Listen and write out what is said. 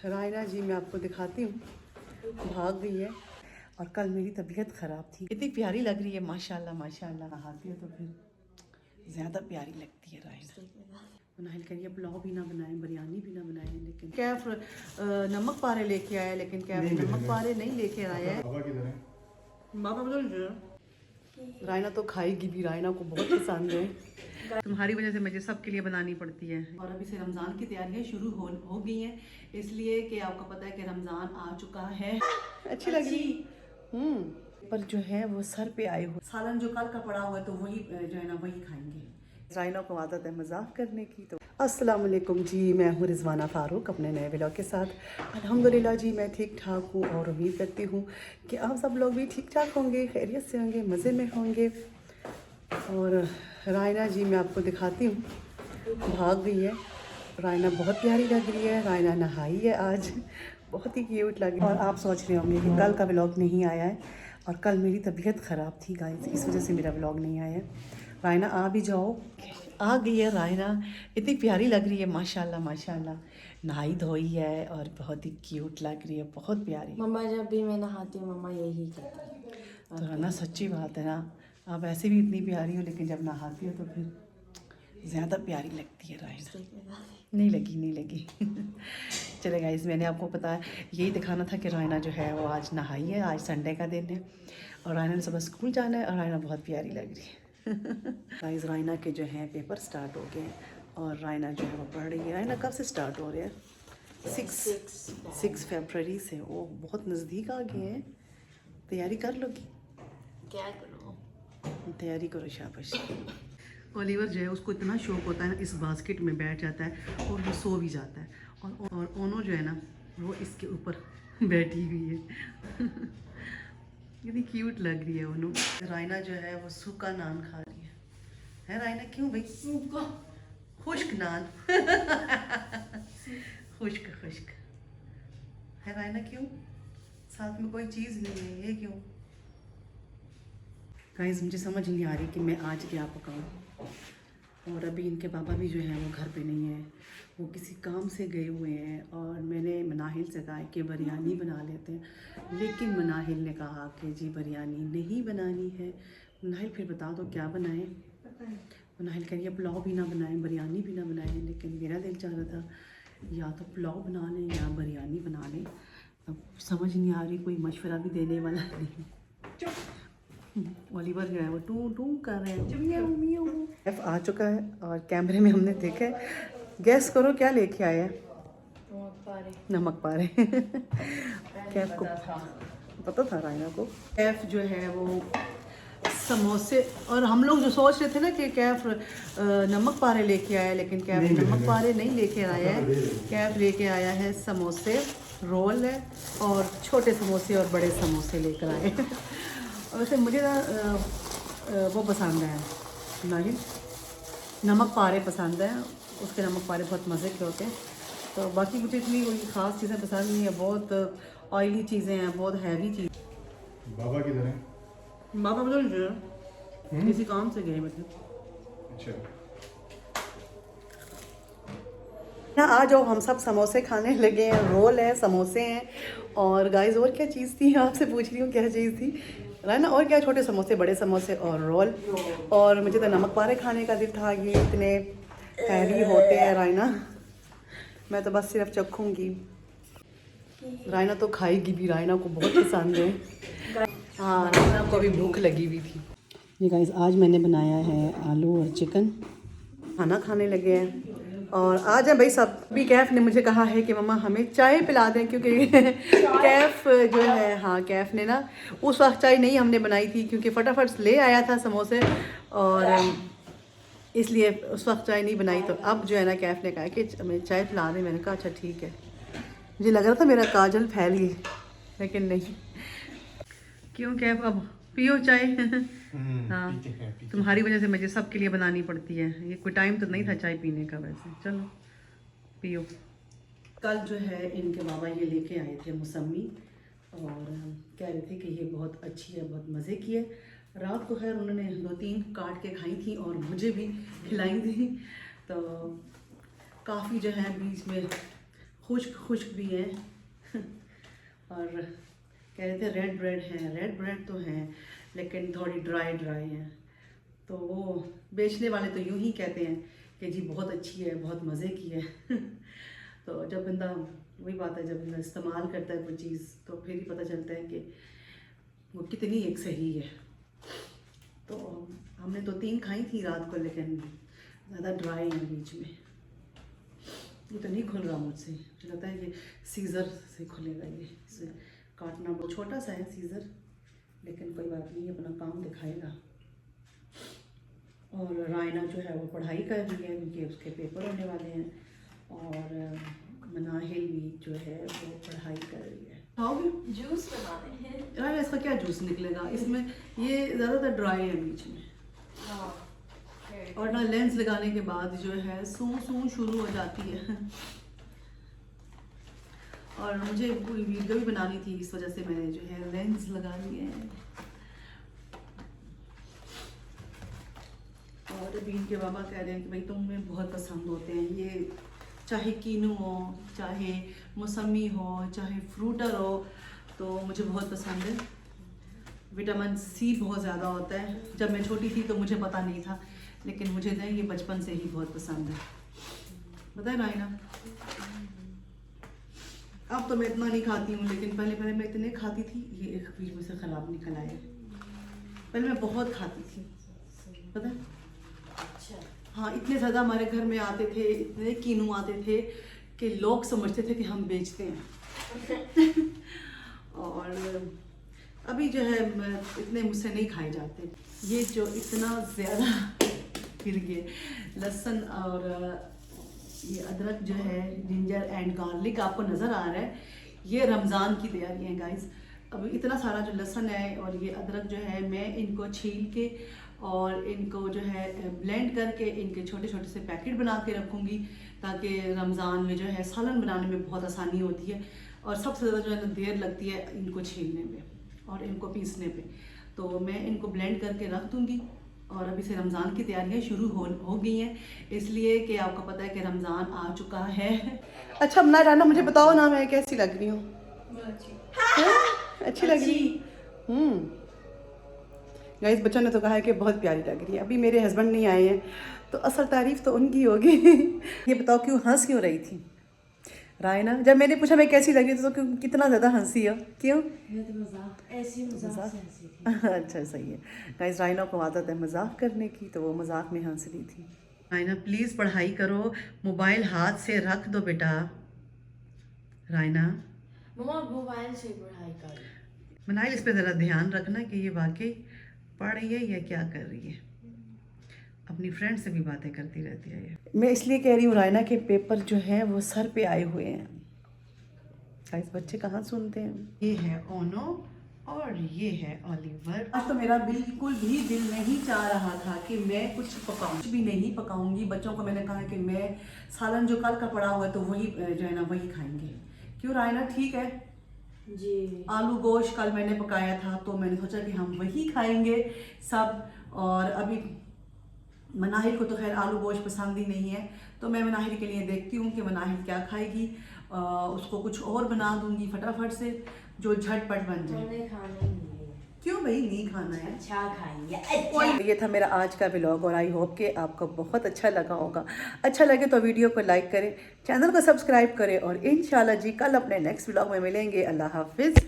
रायना जी मैं आपको दिखाती हूँ, भाग गई है। और कल मेरी तबीयत ख़राब थी। इतनी प्यारी लग रही है माशाल्लाह माशाल्लाह। नहाती है तो फिर ज़्यादा प्यारी लगती है रायना। नाहिल करिए पुलाव भी ना बनाए, बिरयानी भी ना बनाए, लेकिन कैफ नमक पारे लेके आया, लेकिन कैफ नमक पारे नहीं लेके आया है। बाबा बोल रायना तो खाएगी भी, रायना को बहुत पसंद है। तुम्हारी वजह से मुझे सबके लिए बनानी पड़ती है। और अभी से रमज़ान की तैयारियां शुरू हो गई हैं, इसलिए कि आपको पता है कि रमज़ान आ चुका है। अच्छी लग रही पर जो है वो सर पे आए हुए सालन जो कल का पड़ा हुआ है, तो वही जो है ना वही खाएंगे। रायना को आदत है मजाक करने की। तो अस्सलाम वालेकुम जी, मैं हूँ रिजवाना फ़ारूक अपने नए व्लॉग के साथ। अल्हम्दुलिल्लाह जी मैं ठीक ठाक हूँ और उम्मीद करती हूँ कि आप सब लोग भी ठीक ठाक होंगे, खैरियत से होंगे, मज़े में होंगे। और रायना जी मैं आपको दिखाती हूँ, भाग गई है। रायना बहुत प्यारी लग रही है। रायना नहाई है आज, बहुत ही क्यूट लग रही है। और आप सोच रहे होंगे कि कल का व्लॉग नहीं आया है, और कल मेरी तबीयत ख़राब थी गाइस, इस वजह से मेरा व्लॉग नहीं आया है। रायना आ भी जाओ। आ गई है रायना, इतनी प्यारी लग रही है माशाल्लाह माशाल्लाह। नहाई धोई है और बहुत ही क्यूट लग रही है, बहुत प्यारी। मम्मा जब भी मैं नहाती हूँ मम्मा यही कहती है। तो ना सच्ची बात है ना, आप ऐसे भी इतनी प्यारी हो, लेकिन जब नहाती हो तो फिर ज़्यादा प्यारी लगती है रायना। नहीं लगी नहीं लगी चले गाइस, मैंने आपको पता है यही दिखाना था कि रायना जो है वो आज नहाई है। आज संडे का दिन है और रायना ने सुबह स्कूल जाना है, और रायना बहुत प्यारी लग रही है गाइस रायना के जो है पेपर स्टार्ट हो गए हैं और रायना जो है वो पढ़ रही है। रायना कब से स्टार्ट हो रहे हैं? 6 फरवरी से। वो बहुत नज़दीक आ गए हैं। तैयारी कर लोगी? क्या करूँ? तैयारी करो, शाबाश। ओलिवर जो है उसको इतना शौक होता है ना, इस बास्केट में बैठ जाता है और वो सो भी जाता है। और ओनो जो है ना वो इसके ऊपर बैठी हुई है कितनी क्यूट लग रही है ओनो। रायना जो है वो सूखा नान खा रही है रायना? क्यों भाई? सूखा खुश्क नान खुश्क खुश्क है रायना। क्यों? साथ में कोई चीज़ नहीं है, ये क्यों? गाइस मुझे समझ नहीं आ रही कि मैं आज क्या पकाऊं। और अभी इनके पापा भी जो है वो घर पे नहीं है, वो किसी काम से गए हुए हैं। और मैंने मनाहिल से कहा कि बिरयानी बना लेते हैं, लेकिन मनाहिल ने कहा कि जी बिरयानी नहीं बनानी है। मनाहिल फिर बता दो क्या बनाएं? मनाहिल कह रही है पुलाव भी ना बनाएं, बिरयानी भी ना बनाएं, लेकिन मेरा दिल चाह रहा था या तो पुलाव बना लें या बिरयानी बना लें। अब समझ नहीं आ रही, कोई मशवरा भी देने वाला नहीं। ओलिवर जो है वो टू टू कर रहे हैं। एफ आ चुका है और कैमरे में हमने देखा है। गैस करो क्या लेके आया है? नमक पारे कैफ को पता था रायना को। कैफ जो है वो समोसे, और हम लोग जो सोच रहे थे ना कि कैफ नमक पारे लेके आया, लेकिन कैफ नमक पारे नहीं लेके आया है। कैफ लेके आया है समोसे, रोल है, और छोटे समोसे और बड़े समोसे लेकर आए और वैसे मुझे ना वो पसंद है, नहीं नमक पारे पसंद है। उसके नमक पारे बहुत मज़े के होते हैं। तो बाकी मुझे इतनी कोई ख़ास चीज़ें पसंद नहीं है, बहुत ऑयली चीज़ें हैं, बहुत हैवी चीज़। बाबा किधर है? बाबा बोल किसी काम से गए मतलब। अच्छा आ जाओ, हम सब समोसे खाने लगे हैं। रोल है, समोसे हैं, और गाइस और क्या चीज़ थी आपसे पूछ रही हूँ क्या चीज़ थी रायना? और क्या? छोटे समोसे, बड़े समोसे और रोल। और मुझे तो नमक पारे खाने का दिल था, ये इतने हैवी होते हैं रायना। मैं तो बस सिर्फ चखूँगी, रायना तो खाएगी भी, रायना को बहुत पसंद है। हाँ रायना को भी भूख लगी हुई थी। ये गाइस आज मैंने बनाया है आलू और चिकन, खाना खाने लगे हैं। और आज है भाई सब भी। कैफ ने मुझे कहा है कि मम्मा हमें चाय पिला दें, क्योंकि कैफ जो है, हाँ कैफ ने ना उस वक्त चाय नहीं हमने बनाई थी, क्योंकि फटाफट ले आया था समोसे, और इसलिए उस वक्त चाय नहीं बनाई। तो अब जो है ना कैफ ने कहा कि हमें चाय पिला दें। मैंने कहा अच्छा ठीक है। मुझे लग रहा था मेरा काजल फैल गई, लेकिन नहीं। क्यों कैफ? अब पियो चाय हाँ तुम्हारी वजह से मुझे सबके लिए बनानी पड़ती है। ये कोई टाइम तो नहीं था चाय पीने का, वैसे चलो पियो। कल जो है इनके बाबा ये लेके आए थे मौसमी, और कह रहे थे कि ये बहुत अच्छी है, बहुत मज़े की है। रात को खैर उन्होंने 2-3 काट के खाई थी और मुझे भी खिलाई थी। तो काफ़ी जो है बीच में खुश्क खुश्क भी है और कह रहे थे रेड ब्रेड है, रेड ब्रेड तो है लेकिन थोड़ी ड्राई ड्राई है। तो वो बेचने वाले तो यूं ही कहते हैं कि जी बहुत अच्छी है, बहुत मज़े की है तो जब बंदा, वही बात है, जब बंदा इस्तेमाल करता है कोई चीज़ तो फिर ही पता चलता है कि वो कितनी एक सही है। तो हमने तो 3 खाई थी रात को, लेकिन ज़्यादा ड्राई है बीच में। ये तो नहीं खुल रहा मुझसे, मुझे लगता है ये सीज़र से खुलेगा। ये इसे काटना बहुत छोटा सा है सीज़र, लेकिन कोई बात नहीं, अपना काम दिखाएगा। और रायना जो है वो पढ़ाई कर रही है क्योंकि उसके पेपर होने वाले हैं, और मनाहिल भी जो है वो पढ़ाई कर रही है। खाओगे? जूस बनाने हैं। रायना इसका क्या जूस निकलेगा इसमें, ये ज़्यादातर ड्राई है बीच में। और ना लेंस लगाने के बाद जो है सूं शुरू हो जाती है और मुझे पूरी वीडियो भी बनानी थी, इस वजह से मैंने जो है लेंस लगा लिए हैं। और अभी इनके बाबा कह रहे हैं कि भाई तुम्हें बहुत पसंद होते हैं ये, चाहे कीनू हो, चाहे मौसमी हो, चाहे फ्रूटर हो, तो मुझे बहुत पसंद है। विटामिन सी बहुत ज़्यादा होता है। जब मैं छोटी थी तो मुझे पता नहीं था, लेकिन मुझे ना ये बचपन से ही बहुत पसंद है। बताए नाइना? अब तो मैं इतना नहीं खाती हूँ, लेकिन पहले मैं इतने खाती थी। ये एक बीच में से ख़राब निकल आया। पहले मैं बहुत खाती थी, पता है? अच्छा। हाँ, इतने ज़्यादा हमारे घर में आते थे, इतने कीनू आते थे कि लोग समझते थे कि हम बेचते हैं और अभी जो है इतने मुझसे नहीं खाए जाते। ये जो इतना ज़्यादा फिर ये लहसुन और ये अदरक जो है, जिंजर एंड गार्लिक आपको नज़र आ रहा है, ये रमज़ान की तैयारी है गाइस। अब इतना सारा जो लहसुन है और ये अदरक जो है, मैं इनको छील के और इनको जो है ब्लेंड करके इनके छोटे छोटे से पैकेट बना के रखूँगी, ताकि रमज़ान में जो है सालन बनाने में बहुत आसानी होती है और सबसे ज़्यादा जो है ना देर लगती है इनको छीलने में और इनको पीसने पे। तो मैं इनको ब्लेंड करके रख दूँगी। और अभी से रमज़ान की तैयारियां शुरू हो गई हैं, इसलिए कि आपको पता है कि रमज़ान आ चुका है। अच्छा ना राना, मुझे बताओ ना मैं कैसी लग रही हूँ? अच्छी लग रही। गाइस, बच्चों ने तो कहा है कि बहुत प्यारी लग रही है। अभी मेरे हस्बैंड नहीं आए हैं तो असल तारीफ तो उनकी होगी ये बताओ क्यों हंस क्यों रही थी रायना? जब मैंने पूछा मैं कैसी लग रही थी तो क्यों, कितना ज़्यादा हंसी हो? क्यों? अच्छा, सही है गाइस। रायना को आदत है मजाक करने की, तो वो मजाक में हंस रही थी। रायना प्लीज़ पढ़ाई करो, मोबाइल हाथ से रख दो बेटा। रायना मम्मा मोबाइल से पढ़ाई कर। मनाइल इस पे ज़रा ध्यान रखना कि ये वाकई पढ़ रही है या क्या कर रही है। अपनी फ्रेंड से भी बातें करती रहती है ये। मैं इसलिए कह रही हूँ रायना के पेपर जो है वो सर पे आए हुए हैं। गाइस, बच्चे कहाँ सुनते हैं। ये है ओनो और ये है ओलिवर। आज तो मेरा बिल्कुल भी दिल नहीं चाह रहा था कि मैं कुछ पकाऊं, कुछ भी नहीं पकाऊंगी। बच्चों को मैंने कहा कि मैं सालन जो कल का पड़ा हुआ है तो वही जो है ना वही खाएंगे। क्यों रायना, ठीक है जी? आलू गोश्त कल मैंने पकाया था तो मैंने सोचा कि हम वही खाएंगे सब। और अभी मनाहिल को तो खैर आलू गोश्त पसंद ही नहीं है, तो मैं मनाहिल के लिए देखती हूँ कि मनाहिल क्या खाएगी। उसको कुछ और बना दूंगी फटाफट से जो झटपट बन जाए। खाना ही नहीं है। क्यों भाई, नहीं खाना है? अच्छा खाएंगे। अच्छा। ये था मेरा आज का व्लॉग और आई होप कि आपको बहुत अच्छा लगा होगा। अच्छा लगे तो वीडियो को लाइक करें, चैनल को सब्सक्राइब करें और इंशाल्लाह जी कल अपने नेक्स्ट व्लॉग में मिलेंगे। अल्लाह हाफिज़।